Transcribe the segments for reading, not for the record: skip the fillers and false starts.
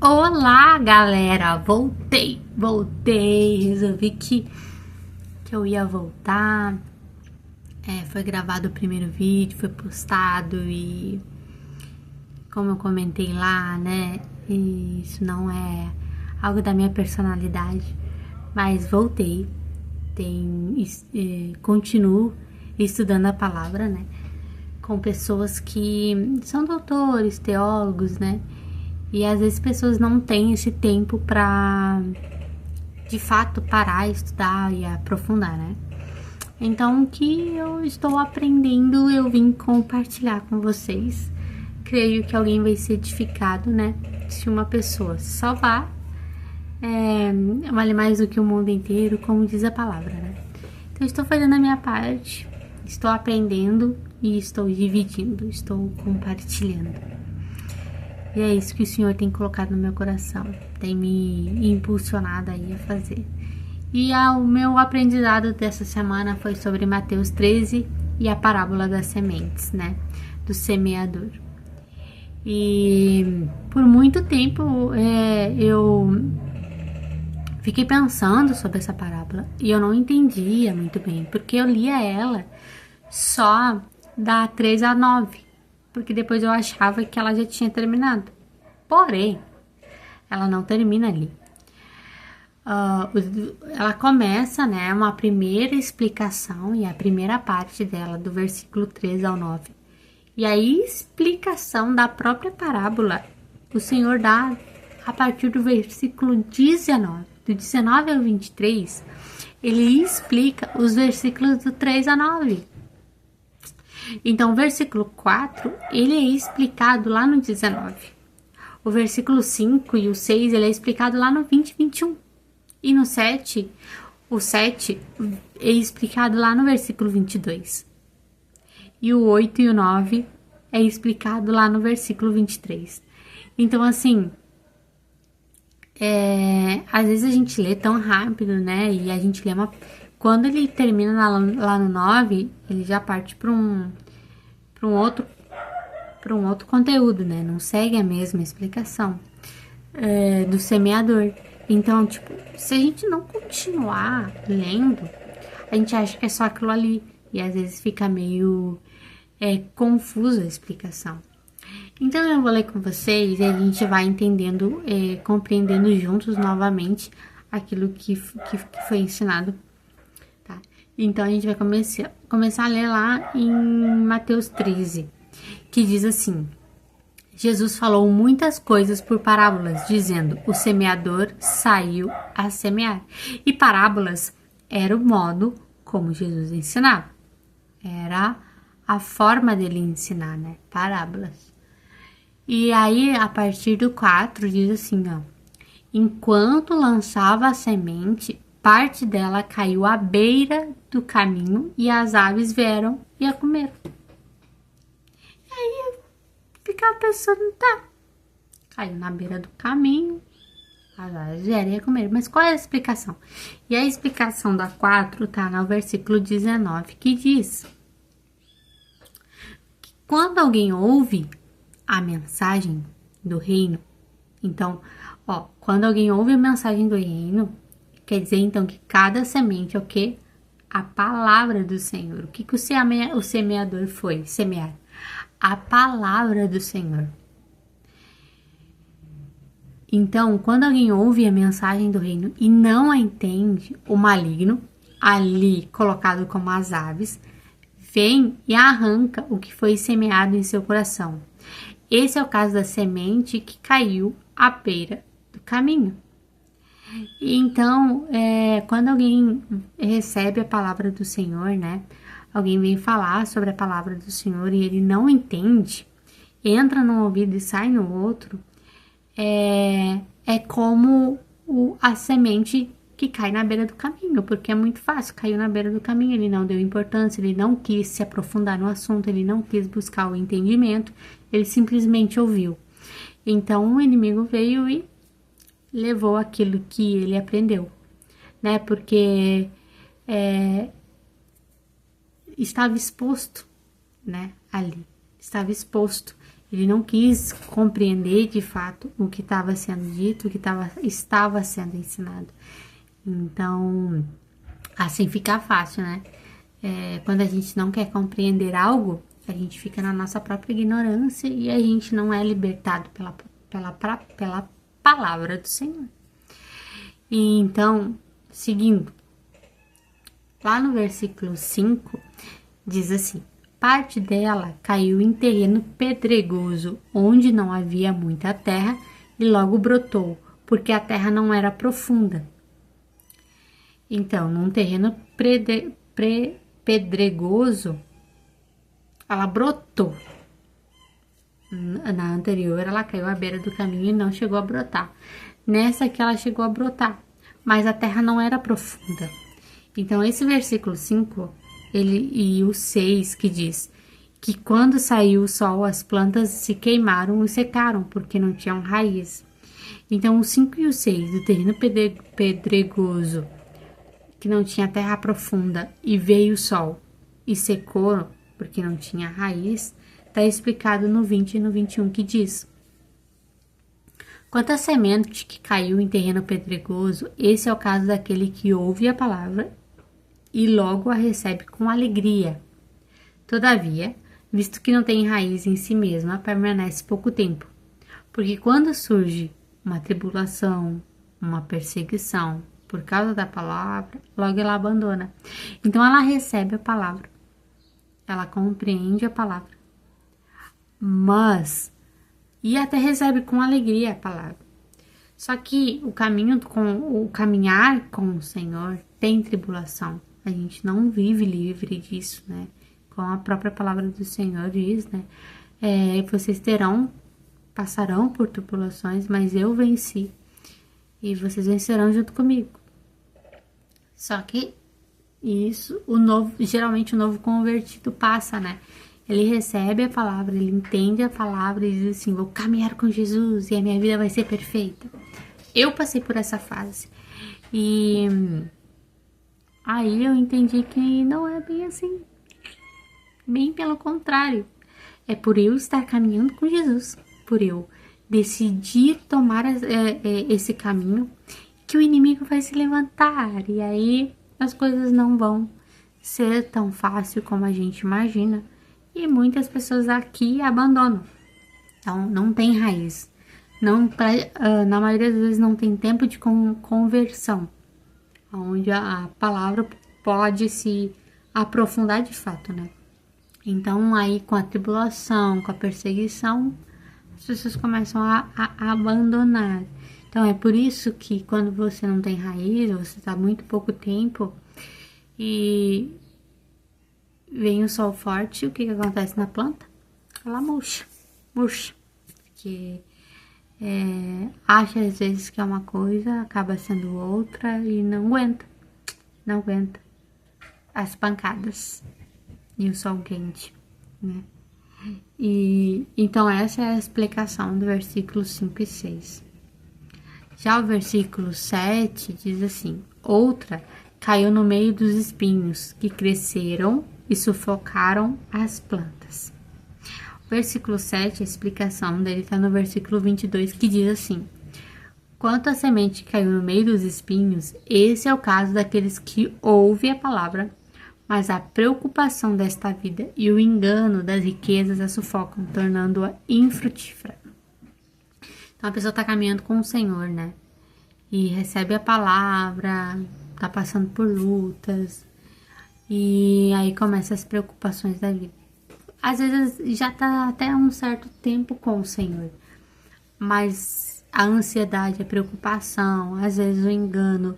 Olá, galera! Voltei! Resolvi que eu ia voltar. Foi gravado o primeiro vídeo, foi postado e, como eu comentei lá, né? Isso não é algo da minha personalidade, mas voltei. Continuo estudando a palavra, né? Com pessoas que são doutores, teólogos, né? E às vezes pessoas não têm esse tempo para, de fato, parar, estudar e aprofundar, né? Então, o que eu estou aprendendo, eu vim compartilhar com vocês. Creio que alguém vai ser edificado, né? Se uma pessoa salvar, vale mais do que o mundo inteiro, como diz a palavra, né? Então, estou fazendo a minha parte, estou aprendendo e estou dividindo, estou compartilhando. E é isso que o Senhor tem colocado no meu coração, tem me impulsionado aí a fazer. E o meu aprendizado dessa semana foi sobre Mateus 13 e a parábola das sementes, né? Do semeador. E por muito tempo eu fiquei pensando sobre essa parábola e eu não entendia muito bem, porque eu lia ela só da 3 a 9. Porque depois eu achava que ela já tinha terminado. Porém, ela não termina ali. Ela começa, né, uma primeira explicação, e a primeira parte dela, do versículo 3 ao 9. E a explicação da própria parábola, o Senhor dá a partir do versículo 19. Do 19 ao 23, ele explica os versículos do 3 a 9. Então, o versículo 4, ele é explicado lá no 19. O versículo 5 e o 6, ele é explicado lá no 20 e 21. E no 7, o 7 é explicado lá no versículo 22. E o 8 e o 9 é explicado lá no versículo 23. Então, assim, às vezes a gente lê tão rápido, né? E a gente lê Quando ele termina lá no 9, ele já parte para um outro conteúdo, né? Não segue a mesma explicação do semeador. Então, tipo, se a gente não continuar lendo, a gente acha que é só aquilo ali. E às vezes fica meio confusa a explicação. Então, eu vou ler com vocês e a gente vai entendendo, compreendendo juntos novamente aquilo que foi ensinado. Tá? Então, a gente vai começar a ler lá em Mateus 13, que diz assim: Jesus falou muitas coisas por parábolas, dizendo: o semeador saiu a semear. E parábolas era o modo como Jesus ensinava. Era a forma dele ensinar, né? Parábolas. E aí, a partir do 4, diz assim, ó: enquanto lançava a semente, parte dela caiu à beira do caminho e as aves vieram e a comeram. E aí eu ficava pensando, tá, caiu na beira do caminho, as aves vieram e a comeram. Mas qual é a explicação? E a explicação da 4 tá no versículo 19, que diz que quando alguém ouve a mensagem do reino, então, quando alguém ouve a mensagem do reino, quer dizer, então, que cada semente é o quê? A palavra do Senhor. O que o semeador foi semear? A palavra do Senhor. Então, quando alguém ouve a mensagem do reino e não a entende, o maligno, ali colocado como as aves, vem e arranca o que foi semeado em seu coração. Esse é o caso da semente que caiu à beira do caminho. Então, quando alguém recebe a palavra do Senhor, né? Alguém vem falar sobre a palavra do Senhor e ele não entende, entra num ouvido e sai no outro, é como a semente que cai na beira do caminho, porque é muito fácil, caiu na beira do caminho, ele não deu importância, ele não quis se aprofundar no assunto, ele não quis buscar o entendimento, ele simplesmente ouviu. Então, o inimigo veio e levou aquilo que ele aprendeu, né? Porque estava exposto, né? Ali, estava exposto. Ele não quis compreender de fato o que estava sendo dito, o que estava sendo ensinado. Então, assim fica fácil, né? Quando a gente não quer compreender algo, a gente fica na nossa própria ignorância e a gente não é libertado pela palavra do Senhor. E então, seguindo, lá no versículo 5, diz assim: parte dela caiu em terreno pedregoso, onde não havia muita terra, e logo brotou, porque a terra não era profunda. Então, num terreno pedregoso, ela brotou. Na anterior, ela caiu à beira do caminho e não chegou a brotar. Nessa aqui, ela chegou a brotar, mas a terra não era profunda. Então, esse versículo 5, e o 6, que diz que quando saiu o sol, as plantas se queimaram e secaram, porque não tinham raiz. Então, o 5 e o 6, do terreno pedregoso, que não tinha terra profunda, e veio o sol e secou, porque não tinha raiz, está explicado no 20 e no 21, que diz: quanto à semente que caiu em terreno pedregoso, esse é o caso daquele que ouve a palavra e logo a recebe com alegria. Todavia, visto que não tem raiz em si mesma, permanece pouco tempo, porque quando surge uma tribulação, uma perseguição por causa da palavra, logo ela abandona. Então ela recebe a palavra, ela compreende a palavra, e até recebe com alegria a palavra. Só que o caminhar com o Senhor tem tribulação. A gente não vive livre disso, né? Como a própria palavra do Senhor diz, né? Vocês passarão por tribulações, mas eu venci. E vocês vencerão junto comigo. Só que isso, geralmente o novo convertido passa, né? Ele recebe a palavra, ele entende a palavra e diz assim: vou caminhar com Jesus e a minha vida vai ser perfeita. Eu passei por essa fase. E aí eu entendi que não é bem assim. Bem pelo contrário. É por eu estar caminhando com Jesus, por eu decidir tomar esse caminho, que o inimigo vai se levantar. E aí as coisas não vão ser tão fácil como a gente imagina. E muitas pessoas aqui abandonam. Então, não tem raiz. Na maioria das vezes não tem tempo de conversão, onde a palavra pode se aprofundar de fato, né? Então, aí com a tribulação, com a perseguição, as pessoas começam a abandonar. Então, é por isso que quando você não tem raiz, você está muito pouco tempo e vem o sol forte, o que acontece na planta? Ela murcha. Porque acha às vezes que é uma coisa, acaba sendo outra e não aguenta as pancadas e o sol quente, né? E então essa é a explicação do versículo 5 e 6. Já o versículo 7 diz assim: outra caiu no meio dos espinhos que cresceram e sufocaram as plantas. O versículo 7, a explicação dele está no versículo 22, que diz assim: quanto à semente que caiu no meio dos espinhos, esse é o caso daqueles que ouvem a palavra, mas a preocupação desta vida e o engano das riquezas a sufocam, tornando-a infrutífera. Então a pessoa está caminhando com o Senhor, né? E recebe a palavra, está passando por lutas, e aí começam as preocupações da vida. Às vezes já está até um certo tempo com o Senhor, mas a ansiedade, a preocupação, às vezes o engano,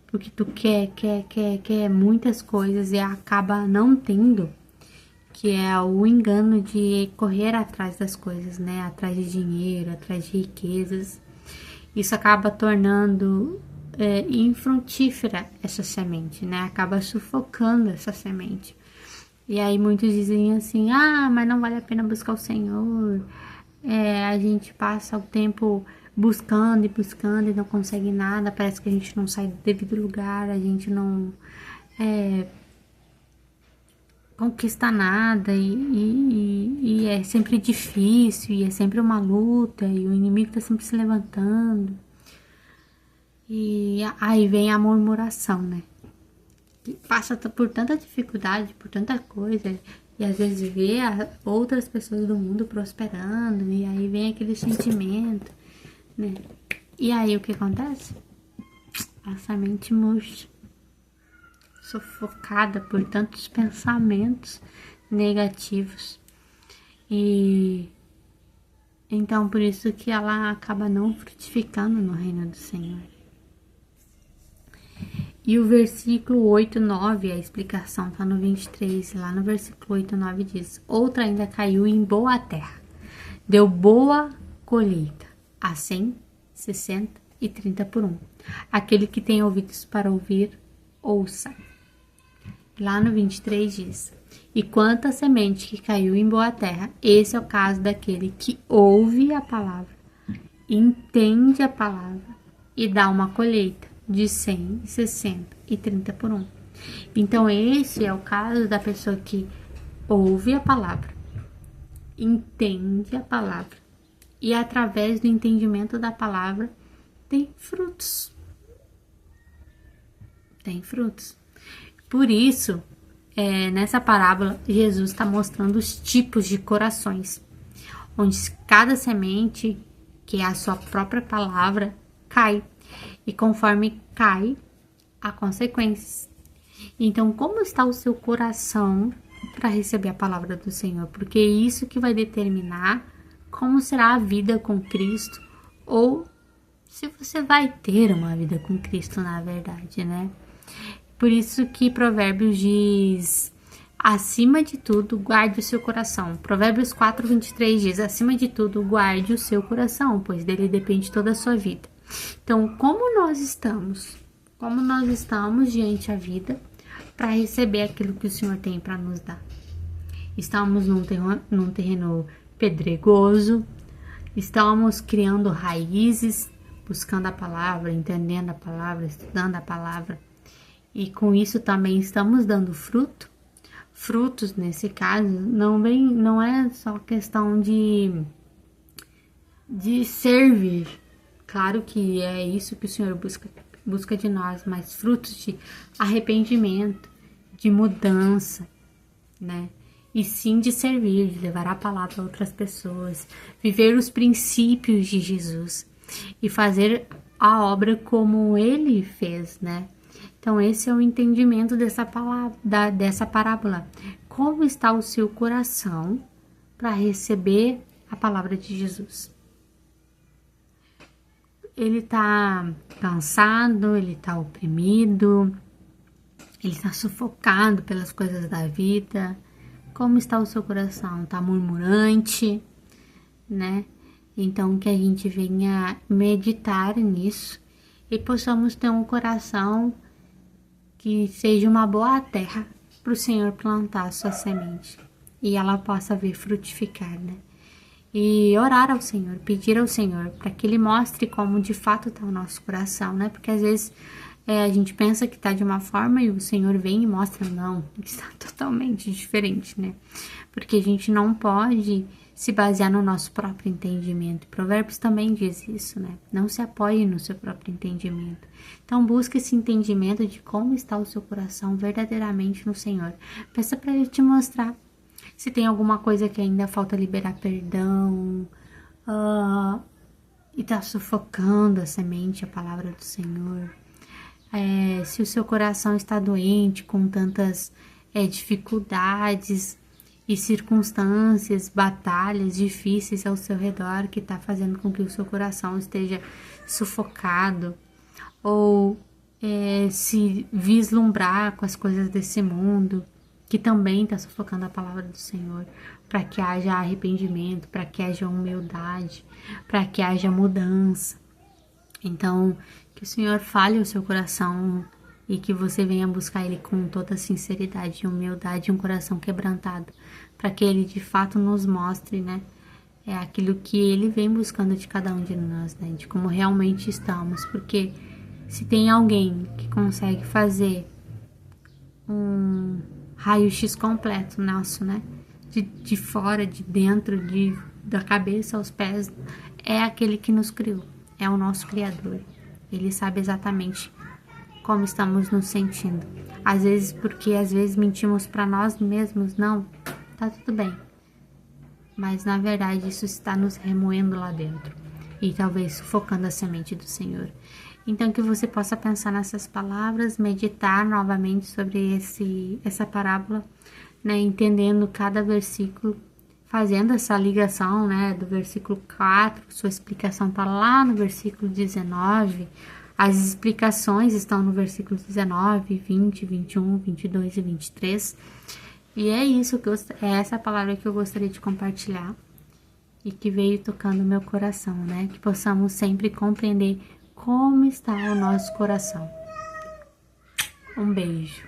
porque tu quer muitas coisas e acaba não tendo, que é o engano de correr atrás das coisas, né? Atrás de dinheiro, atrás de riquezas. Isso acaba tornando infrutífera essa semente, né? Acaba sufocando essa semente. E aí muitos dizem assim: mas não vale a pena buscar o Senhor. A gente passa o tempo buscando e não consegue nada. Parece que a gente não sai do devido lugar, a gente não conquista nada e é sempre difícil e é sempre uma luta e o inimigo tá sempre se levantando. E aí vem a murmuração, né? Que passa por tanta dificuldade, por tanta coisa e às vezes vê outras pessoas do mundo prosperando e aí vem aquele sentimento, né? E aí o que acontece? Essa mente murcha, sufocada por tantos pensamentos negativos. E então por isso que ela acaba não frutificando no reino do Senhor. E o versículo 8, 9, a explicação está no 23, lá no versículo 8, 9 diz: outra ainda caiu em boa terra, deu boa colheita, a 100, 60 e 30 por 1. Aquele que tem ouvidos para ouvir, ouça. Lá no 23 diz: e quanto à semente que caiu em boa terra, esse é o caso daquele que ouve a palavra, entende a palavra e dá uma colheita de 100, 60 e 30 por 1. Então esse é o caso da pessoa que ouve a palavra, entende a palavra e através do entendimento da palavra tem frutos. Tem frutos. Por isso, nessa parábola, Jesus está mostrando os tipos de corações, onde cada semente, que é a sua própria palavra, cai. E conforme cai, há consequências. Então, como está o seu coração para receber a palavra do Senhor? Porque é isso que vai determinar como será a vida com Cristo, ou se você vai ter uma vida com Cristo, na verdade, né? Por isso que Provérbios diz: acima de tudo, guarde o seu coração. Provérbios 4, 23 diz: acima de tudo, guarde o seu coração, pois dele depende toda a sua vida. Então, como nós estamos diante da vida para receber aquilo que o Senhor tem para nos dar? Estamos num terreno pedregoso, estamos criando raízes, buscando a palavra, entendendo a palavra, estudando a palavra, e com isso também estamos dando fruto. Frutos, nesse caso, não é só questão de servir. Claro que é isso que o Senhor busca de nós, mas frutos de arrependimento, de mudança, né? E sim de servir, de levar a palavra a outras pessoas, viver os princípios de Jesus e fazer a obra como Ele fez, né? Então esse é o entendimento dessa parábola. Como está o seu coração para receber a palavra de Jesus? Ele tá cansado, ele tá oprimido, ele tá sufocado pelas coisas da vida. Como está o seu coração? Tá murmurante, né? Então que a gente venha meditar nisso e possamos ter um coração que seja uma boa terra para o Senhor plantar a sua semente e ela possa vir frutificar, né? E orar ao Senhor, pedir ao Senhor para que Ele mostre como de fato está o nosso coração, né? Porque às vezes a gente pensa que está de uma forma e o Senhor vem e mostra, não, está totalmente diferente, né? Porque a gente não pode se basear no nosso próprio entendimento. Provérbios também diz isso, né? Não se apoie no seu próprio entendimento. Então busque esse entendimento de como está o seu coração verdadeiramente no Senhor. Peça para Ele te mostrar. Se tem alguma coisa que ainda falta liberar perdão, e tá sufocando a semente, a palavra do Senhor. Se o seu coração está doente com tantas dificuldades e circunstâncias, batalhas difíceis ao seu redor que tá fazendo com que o seu coração esteja sufocado, ou se vislumbrar com as coisas desse mundo, que também está sufocando a palavra do Senhor, para que haja arrependimento, para que haja humildade, para que haja mudança. Então, que o Senhor fale o seu coração e que você venha buscar Ele com toda sinceridade e humildade e um coração quebrantado, para que Ele de fato nos mostre, né, aquilo que Ele vem buscando de cada um de nós, né, de como realmente estamos, porque se tem alguém que consegue fazer raio-x completo nosso, né? De fora, de dentro, da cabeça aos pés. É aquele que nos criou, é o nosso Criador. Ele sabe exatamente como estamos nos sentindo. Às vezes mentimos para nós mesmos, não, tá tudo bem. Mas na verdade isso está nos remoendo lá dentro e talvez sufocando a semente do Senhor. Então que você possa pensar nessas palavras, meditar novamente sobre essa parábola, né, entendendo cada versículo, fazendo essa ligação, né, do versículo 4, sua explicação está lá no versículo 19, as explicações estão no versículo 19, 20, 21, 22 e 23. E é isso é essa palavra que eu gostaria de compartilhar e que veio tocando o meu coração, né? Que possamos sempre compreender como está o nosso coração. Um beijo.